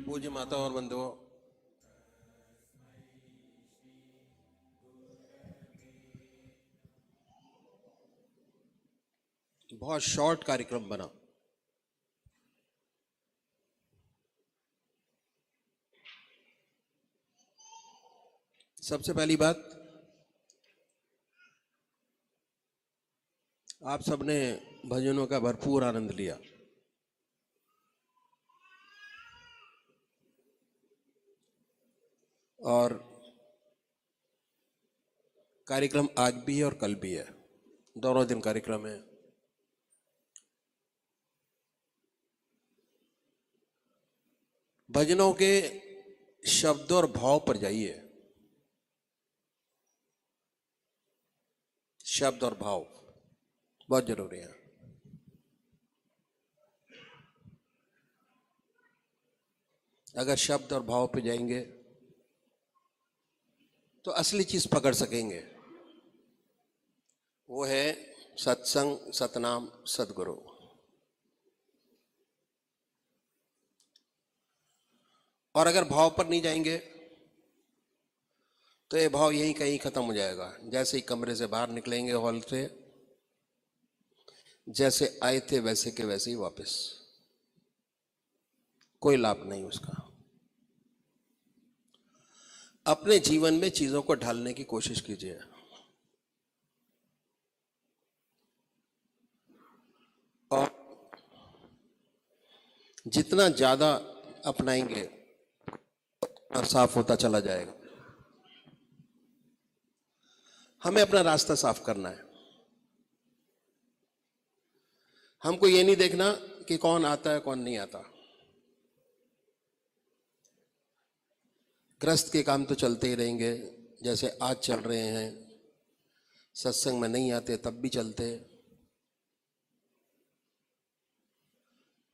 पूज्य माता और बंधुओं, बहुत शॉर्ट कार्यक्रम बना। सबसे पहली बात, आप सबने भजनों का भरपूर आनंद लिया। और कार्यक्रम आज भी है और कल भी है, दोनों दिन कार्यक्रम है। भजनों के शब्द और भाव पर जाइए। शब्द और भाव बहुत जरूरी है। अगर शब्द और भाव पे जाएंगे तो असली चीज पकड़ सकेंगे। वो है सत्संग, सतनाम, सदगुरु। और अगर भाव पर नहीं जाएंगे तो ये भाव यहीं कहीं खत्म हो जाएगा। जैसे ही कमरे से बाहर निकलेंगे हॉल से, जैसे आए थे वैसे के वैसे ही वापस, कोई लाभ नहीं उसका। अपने जीवन में चीजों को ढालने की कोशिश कीजिए। और जितना ज्यादा अपनाएंगे और साफ होता चला जाएगा। हमें अपना रास्ता साफ करना है। हमको ये नहीं देखना कि कौन आता है कौन नहीं आता। ग्रस्त के काम तो चलते ही रहेंगे, जैसे आज चल रहे हैं। सत्संग में नहीं आते तब भी चलते,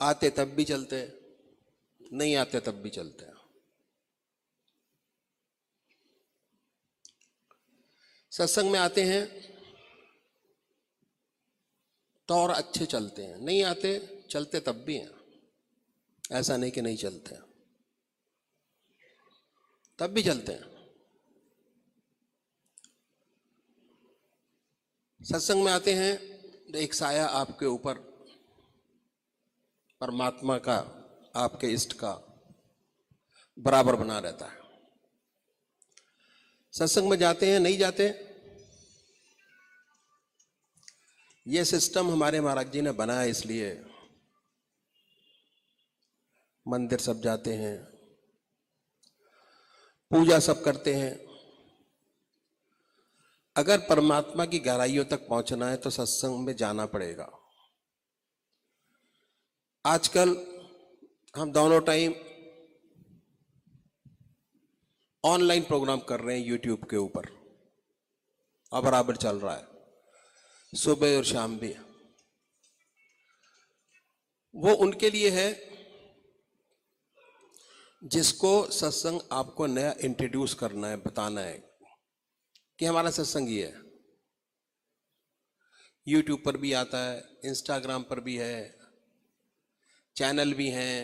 आते तब भी चलते, नहीं आते तब भी चलते। सत्संग में आते हैं तो और अच्छे चलते हैं, नहीं आते चलते तब भी हैं। ऐसा नहीं कि नहीं चलते, तब भी चलते हैं। सत्संग में आते हैं तो एक साया आपके ऊपर, परमात्मा का, आपके इष्ट का बराबर बना रहता है। सत्संग में जाते हैं, नहीं जाते, ये सिस्टम हमारे महाराज जी ने बनाया। इसलिए मंदिर सब जाते हैं, पूजा सब करते हैं। अगर परमात्मा की गहराइयों तक पहुंचना है तो सत्संग में जाना पड़ेगा। आजकल हम दोनों टाइम ऑनलाइन प्रोग्राम कर रहे हैं यूट्यूब के ऊपर, और बराबर चल रहा है, सुबह और शाम भी। वो उनके लिए है जिसको सत्संग आपको नया इंट्रोड्यूस करना है, बताना है कि हमारा सत्संग ही है। यूट्यूब पर भी आता है, इंस्टाग्राम पर भी है, चैनल भी हैं,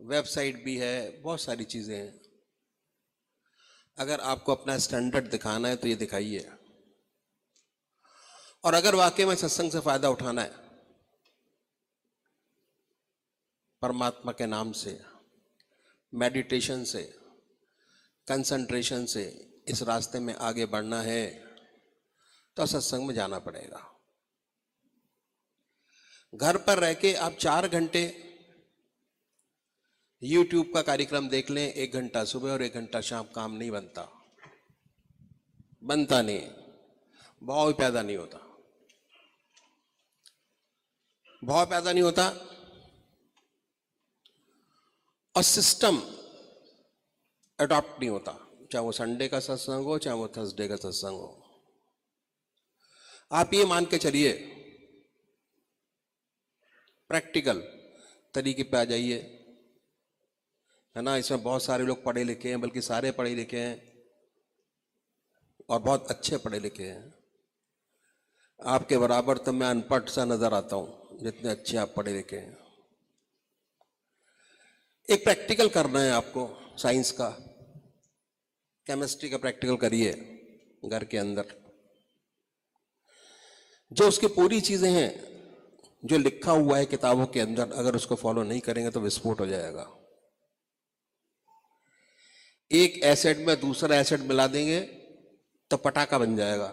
वेबसाइट भी है, बहुत सारी चीजें हैं। अगर आपको अपना स्टैंडर्ड दिखाना है तो ये दिखाइए। और अगर वाकई में सत्संग से फायदा उठाना है, परमात्मा के नाम से, मेडिटेशन से, कंसंट्रेशन से इस रास्ते में आगे बढ़ना है तो सत्संग में जाना पड़ेगा। घर पर रह के आप 4 घंटे यूट्यूब का कार्यक्रम देख लें, 1 घंटा सुबह और 1 घंटा शाम, काम नहीं बनता, बनता नहीं, भाव पैदा नहीं होता, भाव पैदा नहीं होता। और सिस्टम अडॉप्ट नहीं होता, चाहे वो संडे का सत्संग हो, चाहे वो थर्सडे का सत्संग हो। आप ये मान के चलिए, प्रैक्टिकल तरीके पे आ जाइए, है ना। इसमें बहुत सारे लोग पढ़े लिखे हैं, बल्कि सारे पढ़े लिखे हैं और बहुत अच्छे पढ़े लिखे हैं। आपके बराबर तो मैं अनपढ़ सा नजर आता हूं, जितने अच्छे आप पढ़े लिखे हैं। एक प्रैक्टिकल करना है आपको साइंस का, केमिस्ट्री का प्रैक्टिकल करिए घर के अंदर। जो उसकी पूरी चीजें हैं, जो लिखा हुआ है किताबों के अंदर, अगर उसको फॉलो नहीं करेंगे तो विस्फोट हो जाएगा। एक एसिड में दूसरा एसिड मिला देंगे तो पटाखा बन जाएगा।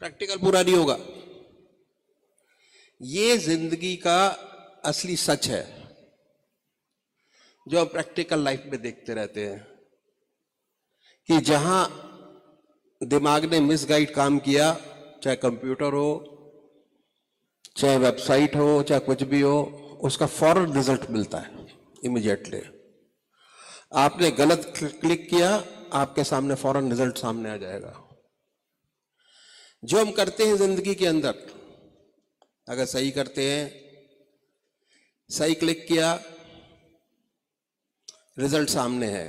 प्रैक्टिकल पूरा नहीं होगा। ये जिंदगी का असली सच है जो हम प्रैक्टिकल लाइफ में देखते रहते हैं कि जहां दिमाग ने मिसगाइड काम किया, चाहे कंप्यूटर हो, चाहे वेबसाइट हो, चाहे कुछ भी हो, उसका फौरन रिजल्ट मिलता है इमीडिएटली। आपने गलत क्लिक किया, आपके सामने फौरन रिजल्ट सामने आ जाएगा। जो हम करते हैं जिंदगी के अंदर, अगर सही करते हैं, सही क्लिक किया, रिजल्ट सामने है।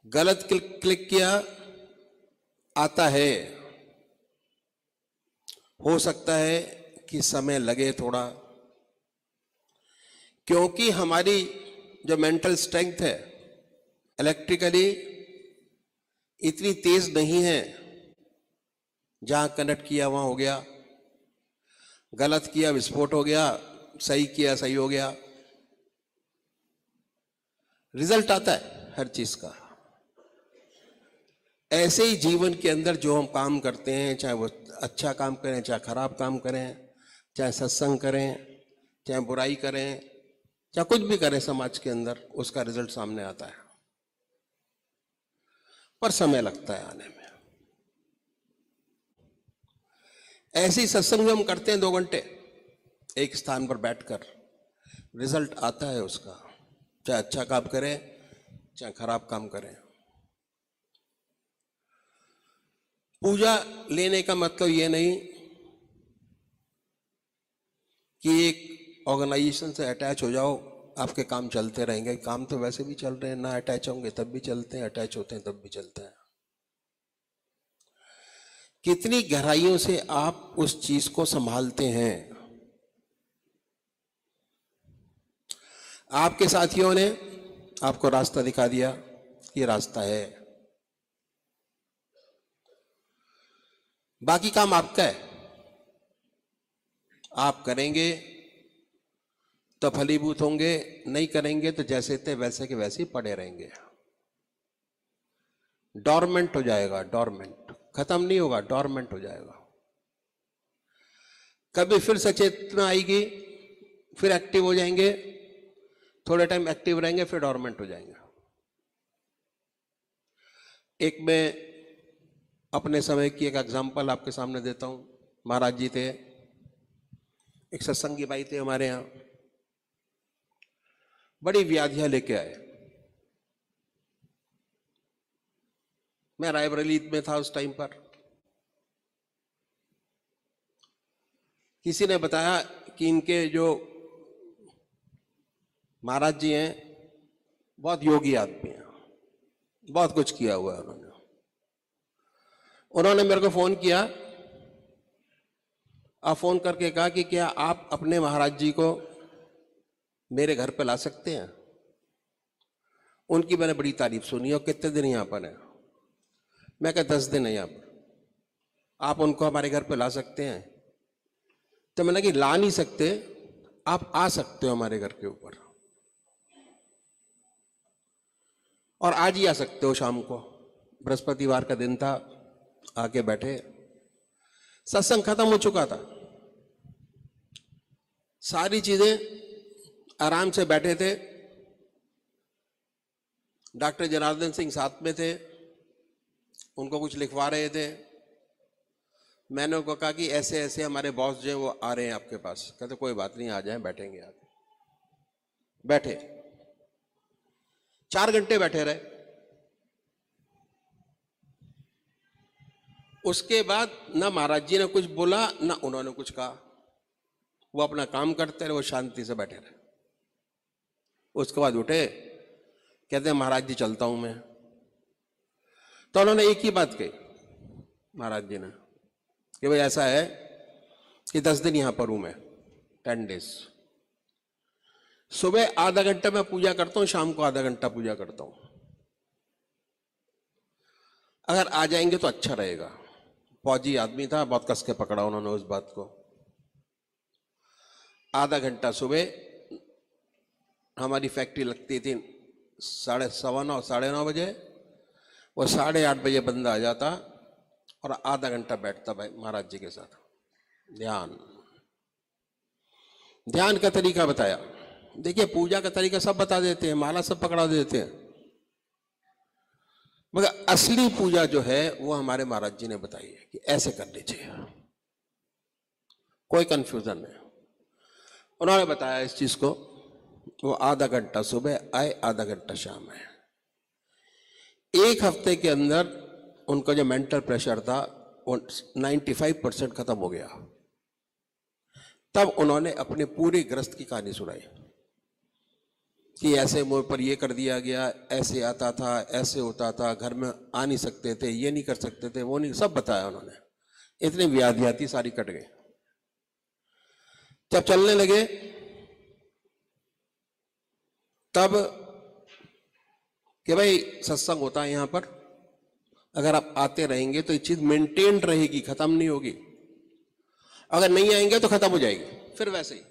गलत क्लिक किया, आता है। हो सकता है कि समय लगे थोड़ा, क्योंकि हमारी जो मेंटल स्ट्रेंथ है इलेक्ट्रिकली इतनी तेज नहीं है। जहां कनेक्ट किया वहां हो गया, गलत किया विस्फोट हो गया, सही किया सही हो गया। रिजल्ट आता है हर चीज का। ऐसे ही जीवन के अंदर जो हम काम करते हैं, चाहे वो अच्छा काम करें, चाहे खराब काम करें, चाहे सत्संग करें, चाहे बुराई करें, चाहे कुछ भी करें समाज के अंदर, उसका रिजल्ट सामने आता है, पर समय लगता है आने में। ऐसे ही सत्संग जो हम करते हैं 2 घंटे एक स्थान पर बैठकर, रिजल्ट आता है उसका, चाहे अच्छा काम करें चाहे खराब काम करें। पूजा लेने का मतलब ये नहीं कि एक ऑर्गेनाइजेशन से अटैच हो जाओ, आपके काम चलते रहेंगे। काम तो वैसे भी चल रहे हैं, ना अटैच होंगे तब भी चलते हैं, अटैच होते हैं तब भी चलते हैं। कितनी गहराइयों से आप उस चीज को संभालते हैं। आपके साथियों ने आपको रास्ता दिखा दिया, ये रास्ता है, बाकी काम आपका है। आप करेंगे तो फलीभूत होंगे, नहीं करेंगे तो जैसे थे वैसे के वैसे ही पड़े रहेंगे। डॉर्मेंट हो जाएगा, डॉर्मेंट खत्म नहीं होगा, डॉर्मेंट हो जाएगा। कभी फिर सचेतना आएगी, फिर एक्टिव हो जाएंगे, थोड़े टाइम एक्टिव रहेंगे, फिर डॉर्मेंट हो जाएंगे। एक मैं अपने समय की एक एग्जांपल आपके सामने देता हूं। महाराज जी थे, एक सत्संगी भाई थे हमारे यहां, बड़ी व्याधियां लेके आए। मैं रायबरेली में था उस टाइम पर। किसी ने बताया कि इनके जो महाराज जी हैं बहुत योगी आदमी हैं, बहुत कुछ किया हुआ है उन्होंने। उन्होंने मेरे को फोन किया और फोन करके कहा कि क्या आप अपने महाराज जी को मेरे घर पे ला सकते हैं। उनकी मैंने बड़ी तारीफ सुनी। और कितने दिन यहां पर है? मैं कहा 10 दिन है यहां पर। आप उनको हमारे घर पे ला सकते हैं? तो मैंने कि ला नहीं सकते, आप आ सकते हो हमारे घर के ऊपर, और आज ही आ सकते हो शाम को। बृहस्पतिवार का दिन था, आके बैठे। सत्संग खत्म हो चुका था, सारी चीजें आराम से बैठे थे। डॉक्टर जनार्दन सिंह साथ में थे, उनको कुछ लिखवा रहे थे। मैंने उनको कहा कि ऐसे ऐसे हमारे बॉस जो है वो आ रहे हैं आपके पास। कहते कोई बात नहीं, आ जाएं, बैठेंगे। आगे बैठे, 4 घंटे बैठे रहे। उसके बाद ना महाराज जी ने कुछ बोला ना उन्होंने कुछ कहा। वो अपना काम करते रहे, वो शांति से बैठे रहे। उसके बाद उठे, कहते हैं महाराज जी चलता हूं मैं। तो उन्होंने एक ही बात कही महाराज जी ने कि भाई ऐसा है कि 10 दिन यहां पर हूं मैं, 10 डेज। सुबह आधा घंटा मैं पूजा करता हूं, शाम को आधा घंटा पूजा करता हूं। अगर आ जाएंगे तो अच्छा रहेगा। फौजी आदमी था, बहुत कस के पकड़ा उन्होंने उस बात को। आधा घंटा सुबह हमारी फैक्ट्री लगती थी 9:15 9:30 बजे, वो 8:30 बजे बंदा आ जाता और आधा घंटा बैठता भाई महाराज जी के साथ। ध्यान का तरीका बताया। देखिए पूजा का तरीका सब बता देते हैं, माला सब पकड़ा देते हैं, मगर असली पूजा जो है वो हमारे महाराज जी ने बताई है कि ऐसे करनी चाहिए, कोई कंफ्यूजन नहीं। उन्होंने बताया इस चीज को। वो आधा घंटा सुबह आए, आधा घंटा शाम आए। एक हफ्ते के अंदर उनका जो मेंटल प्रेशर था वो 95% खत्म हो गया। तब उन्होंने अपने पूरी ग्रस्त की कहानी सुनाई कि ऐसे मुंह पर ये कर दिया गया, ऐसे आता था, ऐसे होता था, घर में आ नहीं सकते थे, ये नहीं कर सकते थे, वो नहीं, सब बताया उन्होंने। इतनी व्याधियां थी, सारी कट गई। जब चलने लगे तब कि भाई सत्संग होता है यहां पर, अगर आप आते रहेंगे तो ये चीज मेंटेन रहेगी, खत्म नहीं होगी। अगर नहीं आएंगे तो खत्म हो जाएगी। फिर वैसे ही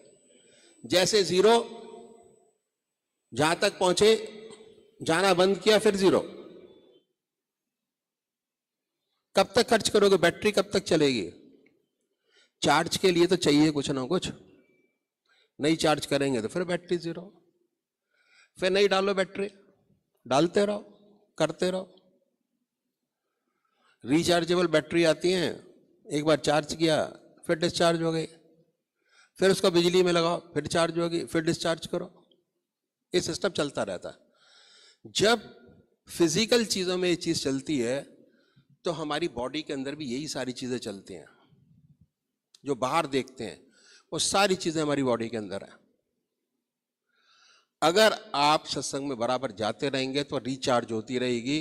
जैसे जीरो जहां तक पहुंचे, जाना बंद किया, फिर जीरो। कब तक खर्च करोगे? बैटरी कब तक चलेगी? चार्ज के लिए तो चाहिए कुछ ना कुछ। नहीं चार्ज करेंगे तो फिर बैटरी जीरो। फिर नहीं डालो बैटरी, डालते रहो, करते रहो। रिचार्जेबल बैटरी आती हैं, एक बार चार्ज किया फिर डिस्चार्ज हो गई, फिर उसको बिजली में लगाओ, फिर चार्ज होगी, फिर डिस्चार्ज करो। ये सिस्टम चलता रहता है। जब फिजिकल चीजों में ये चीज चलती है तो हमारी बॉडी के अंदर भी यही सारी चीजें चलती हैं। जो बाहर देखते हैं वो सारी चीजें हमारी बॉडी के अंदर है। अगर आप सत्संग में बराबर जाते रहेंगे तो रिचार्ज होती रहेगी,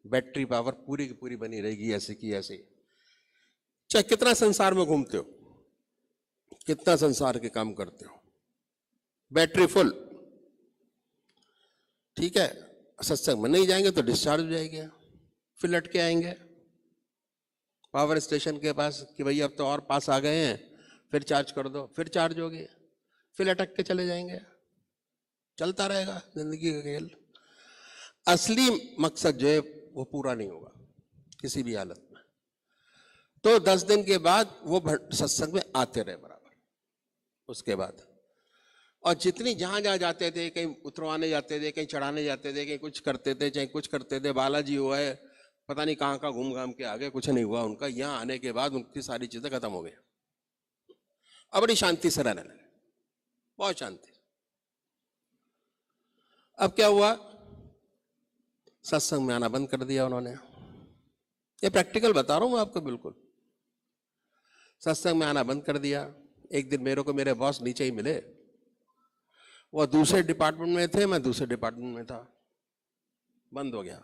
बैटरी पावर पूरी की पूरी बनी रहेगी, ऐसे की ऐसे। चाहे कितना संसार में घूमते हो, कितना संसार के काम करते हो, बैटरी फुल, ठीक है। सत्संग में नहीं जाएंगे तो डिस्चार्ज हो जाएगी, फिर लटके आएंगे पावर स्टेशन के पास कि भैया अब तो और पास आ गए हैं, फिर चार्ज कर दो, फिर चार्ज होगी, फिर लटक के चले जाएंगे। चलता रहेगा जिंदगी का खेल। असली मकसद जो है वो पूरा नहीं होगा किसी भी हालत में। तो 10 दिन के बाद वो सत्संग में आते रहे बराबर। उसके बाद और जितनी जहां जहां जाते थे, कहीं उतरवाने जाते थे, कहीं चढ़ाने जाते थे, कहीं कुछ करते थे, चाहे कुछ करते थे, बालाजी हुआ है, पता नहीं कहाँ कहाँ घूम घाम के आ गए, कुछ नहीं हुआ उनका। यहाँ आने के बाद उनकी सारी चीजें खत्म हो गई। अब बड़ी शांति से रहने लगे, बहुत शांति। अब क्या हुआ, सत्संग में आना बंद कर दिया उन्होंने। ये प्रैक्टिकल बता रहा हूं मैं आपको, बिल्कुल। सत्संग में आना बंद कर दिया। एक दिन मेरे को मेरे बॉस नीचे ही मिले, वो दूसरे डिपार्टमेंट में थे, मैं दूसरे डिपार्टमेंट में था। बंद हो गया।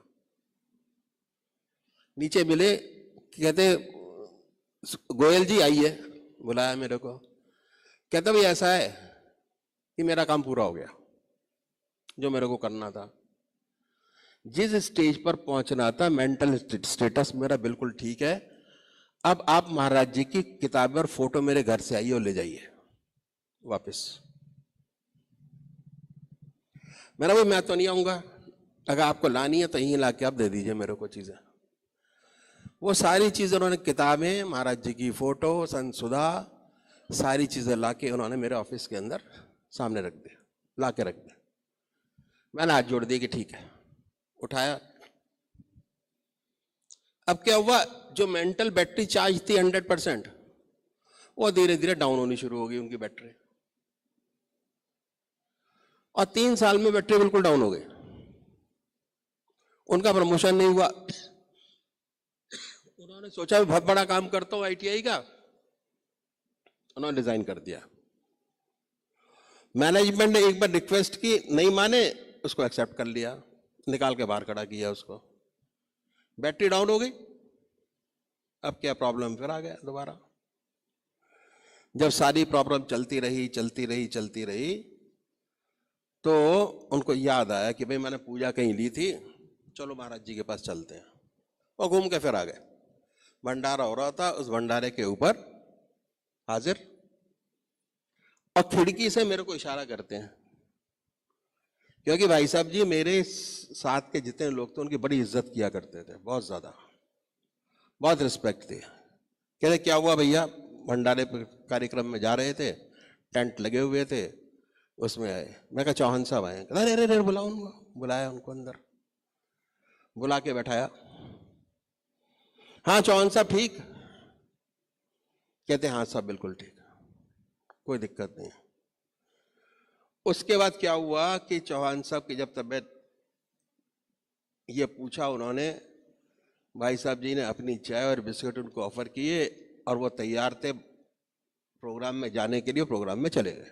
नीचे मिले, कहते गोयल जी आइए, बुलाया मेरे को। कहता भाई ऐसा है कि मेरा काम पूरा हो गया जो मेरे को करना था। जिस स्टेज पर पहुंचना था, मेंटल स्टेटस मेरा बिल्कुल ठीक है। अब आप महाराज जी की किताबें और फोटो मेरे घर से आइए और ले जाइए वापस। मेरा भाई मैं तो नहीं आऊंगा, अगर आपको लानी है तो यहीं ला के आप दे दीजिए मेरे को चीजें। वो सारी चीजें उन्होंने, किताबें, महाराज जी की फोटो, संत सुधा, सारी चीजें लाके उन्होंने मेरे ऑफिस के अंदर सामने रख दिया, ला के रख दिया। मैंने हाथ जोड़ दिया कि ठीक है, उठाया। अब क्या हुआ, जो मेंटल बैटरी चार्ज थी 100%, वो धीरे धीरे डाउन होनी शुरू हो गई उनकी बैटरी। और 3 साल में बैटरी बिल्कुल डाउन हो गई। उनका प्रमोशन नहीं हुआ। उन्होंने सोचा बहुत बड़ा काम करता हूं ITI का, उन्होंने रिजाइन कर दिया। मैनेजमेंट ने एक बार रिक्वेस्ट की, नहीं माने, उसको एक्सेप्ट कर लिया, निकाल के बाहर खड़ा किया उसको। बैटरी डाउन हो गई। अब क्या प्रॉब्लम फिर आ गया दोबारा। जब सारी प्रॉब्लम चलती रही चलती रही चलती रही, तो उनको याद आया कि भाई मैंने पूजा कहीं ली थी, चलो महाराज जी के पास चलते हैं, और घूम के फिर आ गए। भंडारा हो रहा था, उस भंडारे के ऊपर हाजिर, और खिड़की से मेरे को इशारा करते हैं, क्योंकि भाई साहब जी मेरे साथ के जितने लोग थे उनकी बड़ी इज्जत किया करते थे, बहुत ज्यादा, बहुत रिस्पेक्ट थी। कहते क्या हुआ भैया? भंडारे कार्यक्रम में जा रहे थे, टेंट लगे हुए थे, उसमें आए। मैं कहा चौहान साहब आए। अरे अरे अरे बुलाओ उनको। बुलाया उनको अंदर, बुला के बैठाया। हाँ चौहान साहब ठीक? कहते हाँ साहब बिल्कुल ठीक, कोई दिक्कत नहीं। उसके बाद क्या हुआ कि चौहान साहब की जब तबीयत, ये पूछा उन्होंने, भाई साहब जी ने अपनी चाय और बिस्किट उनको ऑफर किए, और वो तैयार थे प्रोग्राम में जाने के लिए, प्रोग्राम में चले गए।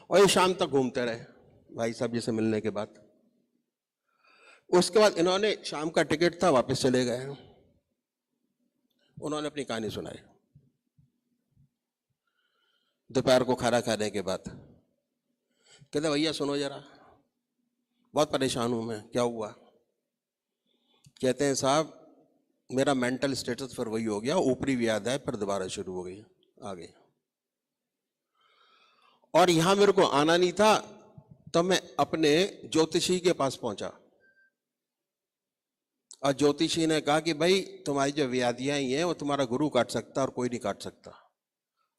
और ये शाम तक घूमते रहे भाई साहब जी से मिलने के बाद। उसके बाद इन्होंने, शाम का टिकट था, वापस चले गए। उन्होंने अपनी कहानी सुनाई। दोपहर को खाना खाने के बाद कहते भैया सुनो जरा, बहुत परेशान हूं मैं। क्या हुआ? कहते हैं साहब मेरा मेंटल स्टेटस फिर वही हो गया, ऊपरी व्याध फिर दोबारा शुरू हो गई, आ गई। और यहां मेरे को आना नहीं था, तो मैं अपने ज्योतिषी के पास पहुंचा, और ज्योतिषी ने कहा कि भाई तुम्हारी जो व्याधियां ही हैं वो तुम्हारा गुरु काट सकता और कोई नहीं काट सकता,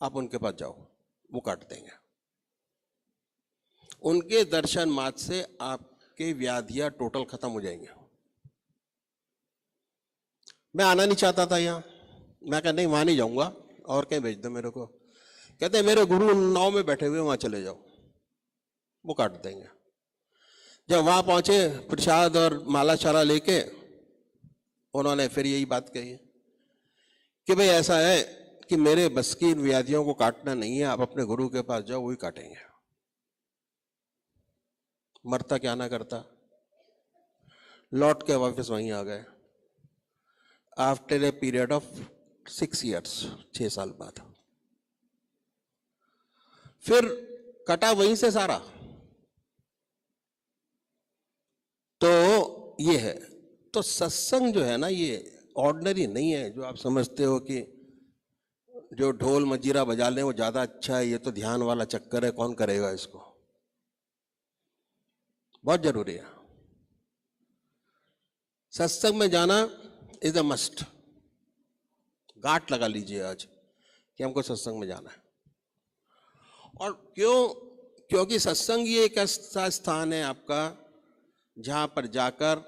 आप उनके पास जाओ, वो काट देंगे। उनके दर्शन मात्र से आपके व्याधियां टोटल खत्म हो जाएंगे। मैं आना नहीं चाहता था यहाँ, मैं कहा नहीं वहां नहीं जाऊंगा, और कहीं भेज दो मेरे को। कहते मेरे गुरु 9 में बैठे हुए, वहां चले जाओ, वो काट देंगे। जब वहां पहुंचे, प्रसाद और माला शाला लेके, उन्होंने फिर यही बात कही कि भाई ऐसा है कि मेरे बस की इन व्याधियों को काटना नहीं है, आप अपने गुरु के पास जाओ, वही काटेंगे। मरता क्या ना करता। लौट के वापस वहीं आ गए, after a period of 6 years, 6 साल बाद। फिर कटा वहीं से सारा। तो ये है, तो सत्संग जो है ना, ये ऑर्डिनरी नहीं है जो आप समझते हो कि जो ढोल मजीरा बजा लें वो ज्यादा अच्छा है, ये तो ध्यान वाला चक्कर है, कौन करेगा इसको। बहुत जरूरी है सत्संग में जाना, इज अ मस्ट। गांठ लगा लीजिए आज कि हमको सत्संग में जाना है। और क्यों? क्योंकि सत्संग ये एक ऐसा स्थान है आपका जहां पर जाकर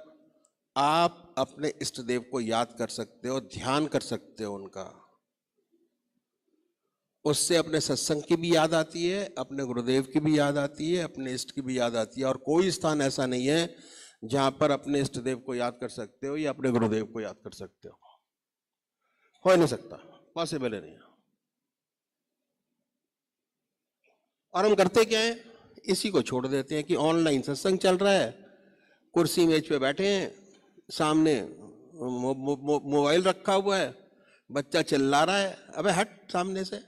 आप अपने इष्ट देव को याद कर सकते हो, ध्यान कर सकते हो उनका। उससे अपने सत्संग की भी याद आती है, अपने गुरुदेव की भी याद आती है, अपने इष्ट की भी याद आती है। और कोई स्थान ऐसा नहीं है जहां पर अपने इष्ट देव को याद कर सकते हो या अपने गुरुदेव को याद कर सकते हो नहीं सकता, पॉसिबल ही नहीं। और हम करते क्या है, इसी को छोड़ देते हैं कि ऑनलाइन सत्संग चल रहा है, कुर्सी मेज पे बैठे हैं, सामने मोबाइल रखा हुआ है, बच्चा चिल्ला रहा है, अबे हट सामने से,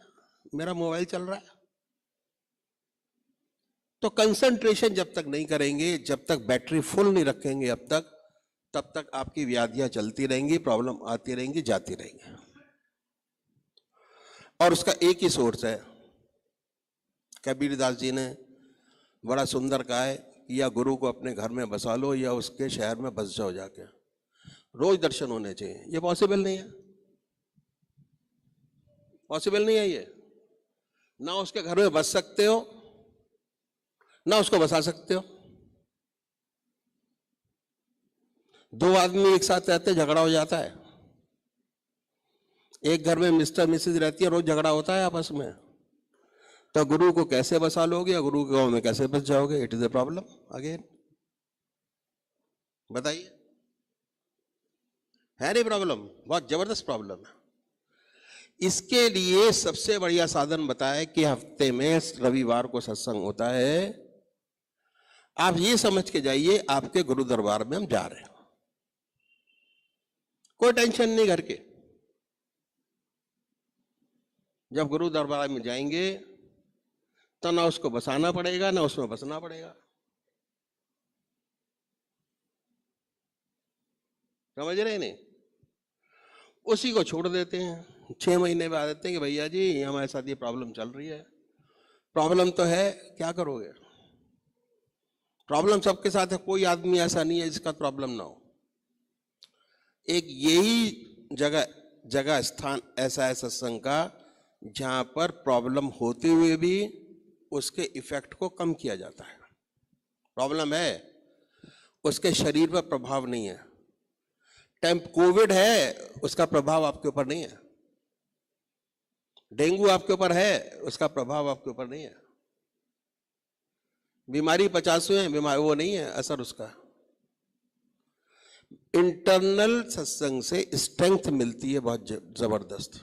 मेरा मोबाइल चल रहा है। तो कंसंट्रेशन जब तक नहीं करेंगे, जब तक बैटरी फुल नहीं रखेंगे, अब तक तब तक आपकी व्याधियां चलती रहेंगी, प्रॉब्लम आती रहेंगी, जाती रहेंगी। और उसका एक ही सोर्स है। कबीरदास जी ने बड़ा सुंदर कहा है कि या गुरु को अपने घर में बसा लो या उसके शहर में बस जाओ जाके, रोज दर्शन होने चाहिए। ये पॉसिबल नहीं है, पॉसिबल नहीं है ये। ना उसके घर में बस सकते हो, ना उसको बसा सकते हो। 2 आदमी एक साथ रहते, झगड़ा हो जाता है। एक घर में मिस्टर मिसेज रहती है, रोज झगड़ा होता है आपस में। तो गुरु को कैसे बसा लोगे या गुरु के गांव में कैसे बस जाओगे? It is a problem again. बताइए, है नहीं प्रॉब्लम? बहुत जबरदस्त प्रॉब्लम है। इसके लिए सबसे बढ़िया साधन बताया कि हफ्ते में रविवार को सत्संग होता है। आप ये समझ के जाइए आपके गुरु दरबार में हम जा रहे हैं, कोई टेंशन नहीं घर के। जब गुरु दरबार में जाएंगे तो ना उसको बसाना पड़ेगा ना उसमें बसना पड़ेगा। समझ रहे नहीं? उसी को छोड़ देते हैं, 6 महीने बाद आते हैं कि भैया जी हमारे साथ ये प्रॉब्लम चल रही है। प्रॉब्लम तो है, क्या करोगे? प्रॉब्लम सबके साथ है, कोई आदमी ऐसा नहीं है जिसका प्रॉब्लम ना हो। एक यही जगह स्थान ऐसा है सत्संग का जहां पर प्रॉब्लम होते हुए भी उसके इफेक्ट को कम किया जाता है। प्रॉब्लम है, उसके शरीर पर प्रभाव नहीं है। कोविड है, उसका प्रभाव आपके ऊपर नहीं है। डेंगू आपके ऊपर है, उसका प्रभाव आपके ऊपर नहीं है। बीमारी 50 है, बीमारी वो नहीं है असर उसका। इंटरनल सत्संग से स्ट्रेंथ मिलती है बहुत जबरदस्त।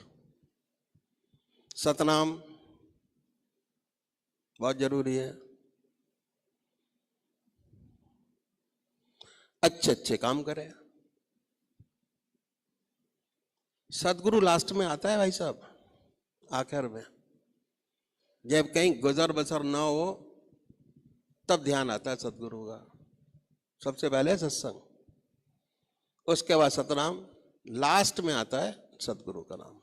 सतनाम बहुत जरूरी है। अच्छे अच्छे काम करें। सदगुरु लास्ट में आता है भाई साहब, आखिर में जब कहीं गुजर बसर ना हो तब ध्यान आता है सदगुरु का। सबसे पहले सत्संग, उसके बाद सतनाम, लास्ट में आता है सदगुरु का नाम।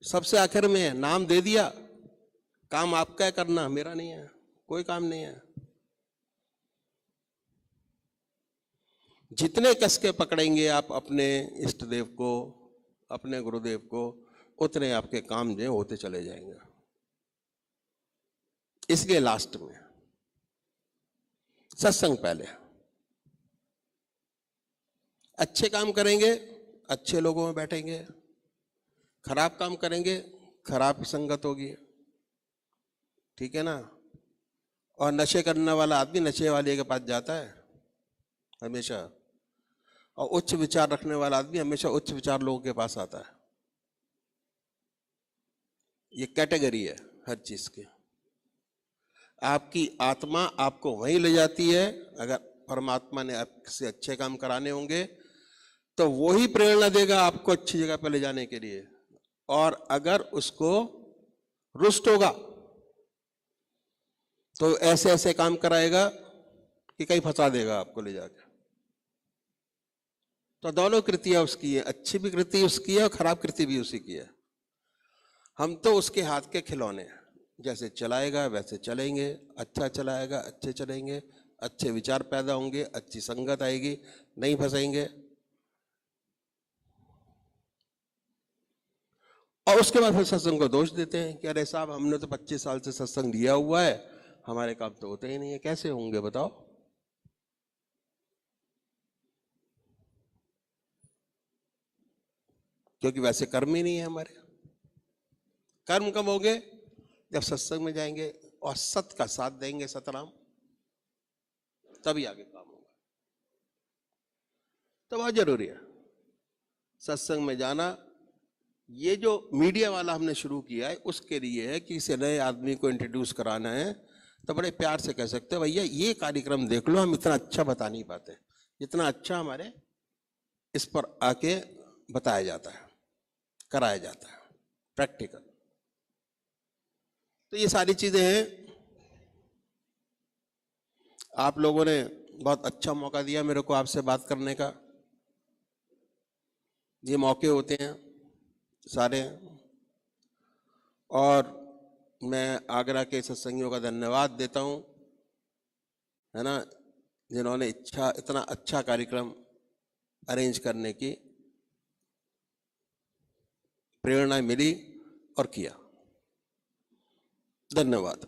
सबसे आखिर में है, नाम दे दिया, काम आपका है करना, मेरा नहीं है, कोई काम नहीं है। जितने कस के पकड़ेंगे आप अपने इष्ट देव को, अपने गुरुदेव को, उतने आपके काम जो होते चले जाएंगे। इसलिए लास्ट में सत्संग पहले। अच्छे काम करेंगे, अच्छे लोगों में बैठेंगे। खराब काम करेंगे, खराब संगत होगी। ठीक है ना? और नशे करने वाला आदमी नशे वाले के पास जाता है हमेशा, और उच्च विचार रखने वाला आदमी हमेशा उच्च विचार लोगों के पास आता है। ये कैटेगरी है हर चीज की। आपकी आत्मा आपको वहीं ले जाती है। अगर परमात्मा ने आपसे अच्छे काम कराने होंगे तो वही प्रेरणा देगा आपको अच्छी जगह पर ले जाने के लिए। और अगर उसको रुष्ट होगा तो ऐसे ऐसे काम कराएगा कि कहीं फंसा देगा आपको ले जाकर। तो दोनों कृतियां उसकी है, अच्छी भी कृति उसकी है और खराब कृति भी उसी की है। हम तो उसके हाथ के खिलौने हैं, जैसे चलाएगा वैसे चलेंगे। अच्छा चलाएगा अच्छे चलेंगे, अच्छे विचार पैदा होंगे, अच्छी संगत आएगी, नहीं फंसेंगे। और उसके बाद फिर सत्संग को दोष देते हैं कि अरे साहब हमने तो 25 साल से सत्संग लिया हुआ है, हमारे काम तो होते ही नहीं है। कैसे होंगे बताओ? क्योंकि वैसे कर्म ही नहीं है हमारे। कर्म कब होंगे? जब सत्संग में जाएंगे और सत का साथ देंगे, सतराम, तभी आगे काम होगा। तो बहुत जरूरी है सत्संग में जाना। ये जो मीडिया वाला हमने शुरू किया है उसके लिए है कि किसी नए आदमी को इंट्रोड्यूस कराना है तो बड़े प्यार से कह सकते हैं भैया ये कार्यक्रम देख लो, हम इतना अच्छा बता नहीं पाते जितना अच्छा हमारे इस पर आके बताया जाता है, कराया जाता है प्रैक्टिकल। तो ये सारी चीजें हैं। आप लोगों ने बहुत अच्छा मौका दिया मेरे को आपसे बात करने का। ये मौके होते हैं सारे। और मैं आगरा के सत्संगियों का धन्यवाद देता हूँ, है ना, जिन्होंने इतना अच्छा कार्यक्रम अरेंज करने की प्रेरणा मिली और किया। धन्यवाद।